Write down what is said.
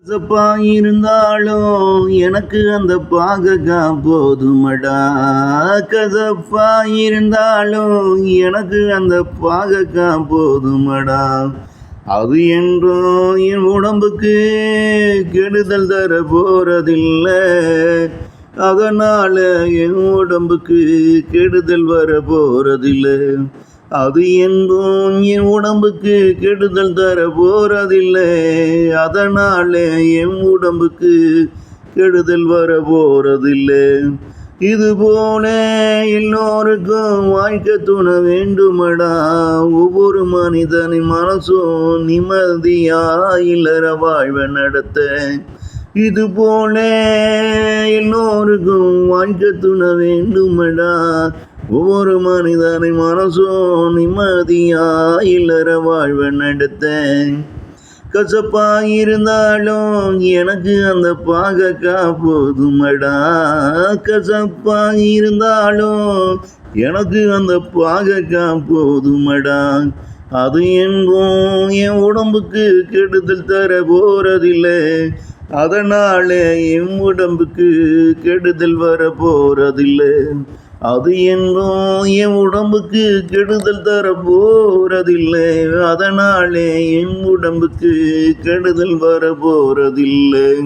கசப்பா இருந்தாலும் எனக்கு அந்த பாகக்கா போதுமடா. கசப்பா இருந்தாலும் எனக்கு அந்த பாகக்கா போதுமடா. அது என்றும் என் உடம்புக்கு கெடுதல் தர போறதில்லை. அதனால என் உடம்புக்கு கெடுதல் வர போறதில்லை. அது என்றும் என் உடம்புக்கு கெடுதல் தர போறதில்லை. அதனால என் உடம்புக்கு கெடுதல் வர போறதில்லை. இது போல எல்லோருக்கும் வாழ்க்கை துணை வேண்டுமடா. ஒவ்வொரு மனிதனின் மனசும் நிம்மதியா இல்லற வாழ்வை நடத்த. இது போல எல்லோருக்கும் வாழ்க்கை துணை வேண்டுமடா. ஒவ்வொரு மனிதனின் மனசும் நிம்மதியா இல்லற வாழ்வை நடத்த. கசப்பா இருந்தாலும் எனக்கு அந்த பாகக்கா போதுமடா. கசப்பா இருந்தாலும் எனக்கு அந்த பாகக்கா போதுமடா. அது என்றும் என் உடம்புக்கு கெடுதல் தர போறதில்லை. அதனால என் உடம்புக்கு கெடுதல் வர போறதில்லை. அது என்றும் என் உடம்புக்கு கெடுதல் தர போறதில்லை. அதனாலே என் உடம்புக்கு கெடுதல் வர போறதில்லை.